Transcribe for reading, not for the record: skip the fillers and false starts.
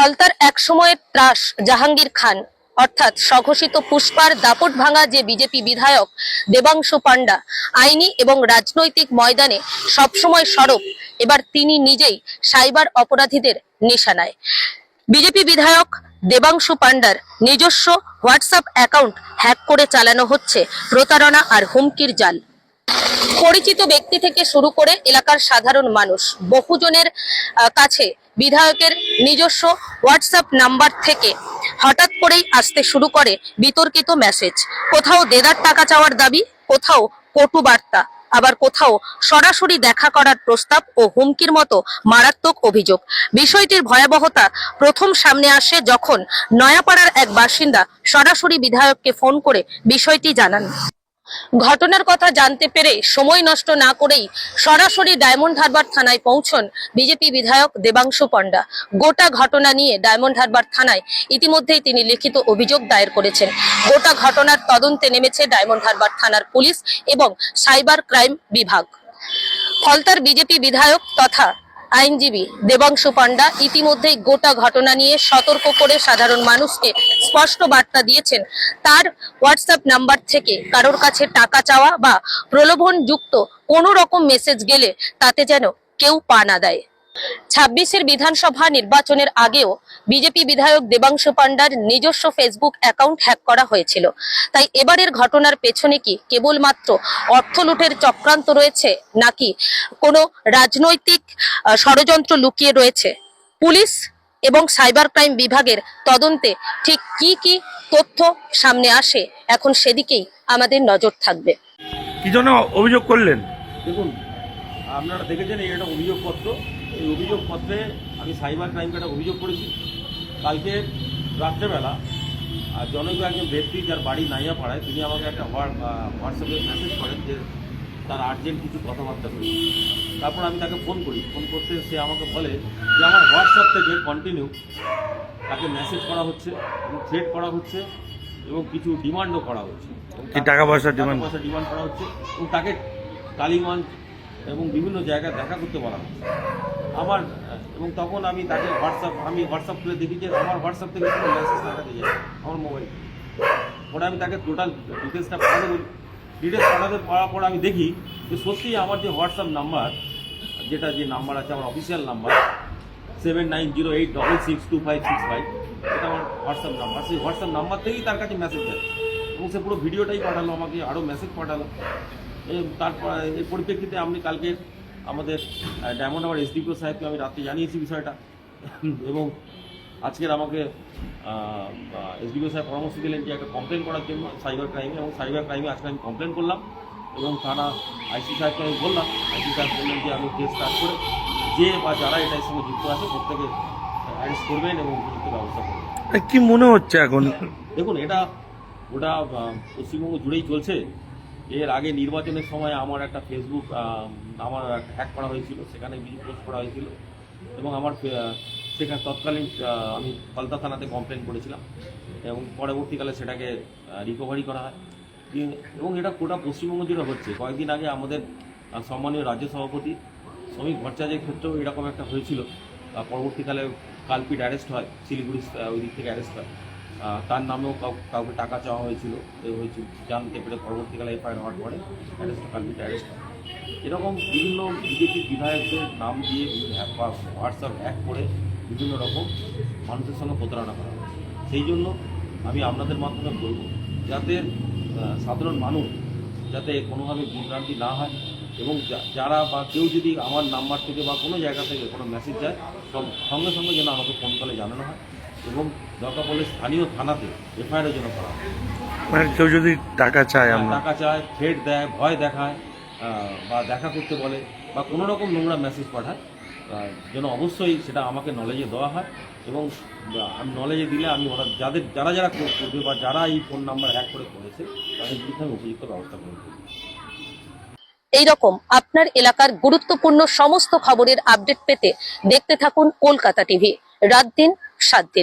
ফলতার এক সময়ের ত্রাস জাহাঙ্গীর খান অর্থাৎ স্বঘোষিত পুষ্পার দাপট ভাঙা যে বিজেপি বিধায়ক দেবাংশু পান্ডা আইনি এবং রাজনৈতিক ময়দানে সবসময় সরব, এবার তিনি নিজেই সাইবার অপরাধীদের নিশানায়। বিজেপি বিধায়ক দেবাংশু পান্ডার নিজস্ব হোয়াটসঅ্যাপ অ্যাকাউন্ট হ্যাক করে চালানো হচ্ছে প্রতারণা আর হুমকির জাল। পরিচিত ব্যক্তি থেকে শুরু করে এলাকার সাধারণ মানুষ বহুজনের কাছে বিধায়কের নিজস্ব হোয়াটসঅ্যাপ নাম্বার থেকে হঠাৎ করেই আসতে শুরু করে বিতর্কিত মেসেজ। কোথাও দেদার টাকা চাওয়ার দাবি, কোথাও কটু বার্তা, আবার কোথাও সরাসরি দেখা করার প্রস্তাব ও হুমকির মতো মারাত্মক অভিযোগ। বিষয়টির ভয়াবহতা প্রথম সামনে আসে যখন নয়াপাড়ার এক বাসিন্দা সরাসরি বিধায়ককে ফোন করে বিষয়টি জানান। ঘটনার কথা জানতে পেরে সময় নষ্ট না করেই সরাসরি ডায়মন্ড হারবার থানায় পৌঁছন বিজেপি বিধায়ক দেবাংশু পান্ডা। গোটা ঘটনা নিয়ে ডায়মন্ড হারবার থানায় ইতিমধ্যেই তিনি লিখিত অভিযোগ দায়ের করেছেন। গোটা ঘটনার তদন্তে নেমেছে ডায়মন্ড হারবার থানার পুলিশ এবং সাইবার ক্রাইম বিভাগ। ফলতার বিজেপি বিধায়ক তথা আইনজীবী দেবাংশু পান্ডা ইতিমধ্যেই গোটা ঘটনা নিয়ে সতর্ক করে সাধারণ মানুষকে স্পষ্ট বার্তা দিয়েছেন, তার হোয়াটসঅ্যাপ নাম্বার থেকে কারোর কাছে টাকা চাওয়া বা প্রলোভন যুক্ত কোনো রকম মেসেজ গেলে তাতে যেন কেউ পা না দেয়। 26-এর বিধানসভা নির্বাচনের আগেও বিজেপি বিধায়ক দেবাংশু পান্ডার নিজস্ব ফেসবুক অ্যাকাউন্ট হ্যাক করা হয়েছিল। তাই এবারের ঘটনার পেছনে কি কেবলমাত্র অর্থ লুটের চক্রান্ত রয়েছে, নাকি কোনো রাজনৈতিক ষড়যন্ত্র লুকিয়ে রয়েছে? পুলিশ এবং সাইবার ক্রাইম বিভাগের তদন্তে ঠিক কি কি তথ্য সামনে আসে, এখন সেদিকেই আমাদের নজর থাকবে। কি জন্য অভিযোগ করলেন? দেখুন, আপনারা দেখেছেন এই একটা অভিযোগপত্র। এই অভিযোগপত্রে আমি সাইবার ক্রাইমকে একটা অভিযোগ করেছি। কালকে রাত্রেবেলা জনৈক একজন ব্যক্তি যার বাড়ি নাইয়াপাড়ায়, তিনি আমাকে একটা হোয়াটসঅ্যাপে মেসেজ করেন যে তার আর্জেন্ট কিছু কথাবার্তা করি। তারপর আমি তাকে ফোন করি। ফোন করতে সে আমাকে বলে যে আমার হোয়াটসঅ্যাপ থেকে কন্টিনিউ তাকে মেসেজ করা হচ্ছে এবং থ্রেট করা হচ্ছে এবং কিছু ডিমান্ডও করা হচ্ছে, টাকা পয়সা ডিমান্ড করা হচ্ছে এবং তাকে টালিগঞ্জ এবং বিভিন্ন জায়গায় দেখা করতে বলা হচ্ছে আমার। এবং তখন আমি তাকে হোয়াটসঅ্যাপ খুলে দেখি যে আমার হোয়াটসঅ্যাপ থেকে কোনো মেসেজ পাঠাতে যায় আমার মোবাইল। পরে আমি তাকে টোটাল ডিটেলসটা পাঠাতে বলি। ডিটেলস পাঠাতে পাওয়ার পর আমি দেখি যে সত্যিই আমার যে হোয়াটসঅ্যাপ নাম্বার, যে নাম্বার আছে আমার অফিসিয়াল নাম্বার 7908662565, এটা আমার হোয়াটসঅ্যাপ নাম্বার। সেই হোয়াটসঅ্যাপ নাম্বার থেকেই তার কাছে মেসেজ যায় এবং সে পুরো ভিডিওটাই পাঠালো আমাকে, আরও মেসেজ পাঠালো। তারপর এই পরিপ্রেক্ষিতে আমি কালকে আমাদের ডায়মন্ড হারবার এসডিপিও সাহেবকে আমি রাত্রে জানিয়েছি বিষয়টা এবং আজকের আমাকে এসডিপিও সাহেব পরামর্শ দিলেন যে একটা কমপ্লেন করার জন্য সাইবার ক্রাইমে, এবং সাইবার ক্রাইমে আজকে আমি কমপ্লেন করলাম এবং থানা আইসি সাহেবকে আমি বললাম। আইসি সাহেব বললেন যে আমি কেস স্টার্ট করে যে বা যারা এটার সঙ্গে যুক্ত আছে প্রত্যেকে অ্যারেস্ট করবেন এবং উপযুক্ত ব্যবস্থা করবেন। কি মনে হচ্ছে এখন? দেখুন, ওটা পশ্চিমবঙ্গ জুড়েই চলছে। এর আগে নির্বাচনের সময় আমার একটা ফেসবুক আমার হ্যাক করা হয়েছিল, সেখানে ভিডিও পোস্ট করা হয়েছিল এবং আমার সেখানে তৎকালীন আমি ফলতা থানাতে কমপ্লেন করেছিলাম এবং পরবর্তীকালে সেটাকে রিকভারি করা হয় এবং এটা গোটা পশ্চিমবঙ্গ জুড়ে হচ্ছে। কয়েকদিন আগে আমাদের সম্মানীয় রাজ্য সভাপতি শ্রমিক ভট্টাচার্যের ক্ষেত্রেও এরকম একটা হয়েছিল। পরবর্তীকালে কালপিট অ্যারেস্ট হয়, শিলিগুড়ি ওই দিক থেকে অ্যারেস্ট হয়। তার নামেও কাউকে টাকা চাওয়া হয়েছিল, জানতে পেরে পরবর্তীকালে এফআইআর হওয়ার পরে কালপিট অ্যারেস্ট হয়। এরকম বিভিন্ন বিজেপি বিধায়কদের নাম দিয়ে হোয়াটসঅ্যাপ হ্যাক করে বিভিন্ন রকম মানুষের সঙ্গে প্রতারণা করা হয়। সেই জন্য আমি আপনাদের মাধ্যমে বলব যাতে সাধারণ মানুষ যাতে কোনোভাবে বিভ্রান্তি না হয় এবং যারা বা কেউ যদি আমার নাম্বার থেকে বা কোনো জায়গা থেকে কোনো মেসেজ যায় সঙ্গে সঙ্গে যেন আমাকে ফোন কলে জানানো হয় এবং দরকার পড়লে স্থানীয় থানাতে এফআইআরের জন্য করা হয়। মানে কেউ যদি টাকা চায়, থ্রেট দেয়, ভয় দেখায় বা দেখা করতে বলে বা কোনো রকম নোংরা মেসেজ পাঠায়, যেন অবশ্যই সেটা আমাকে নলেজে দেওয়া হয় এবং আমি নলেজে দিলে আমি ওরা যারা করবে বা যারা এই ফোন নাম্বার হ্যাক করে করেছে তাদের বিরুদ্ধে আমি উপযুক্ত ব্যবস্থা গ্রহণ করব। এইরকম আপনার এলাকার গুরুত্বপূর্ণ সমস্ত খবরের আপডেট পেতে দেখতে থাকুন কলকাতা টিভি, রাত দিন 7 দিন।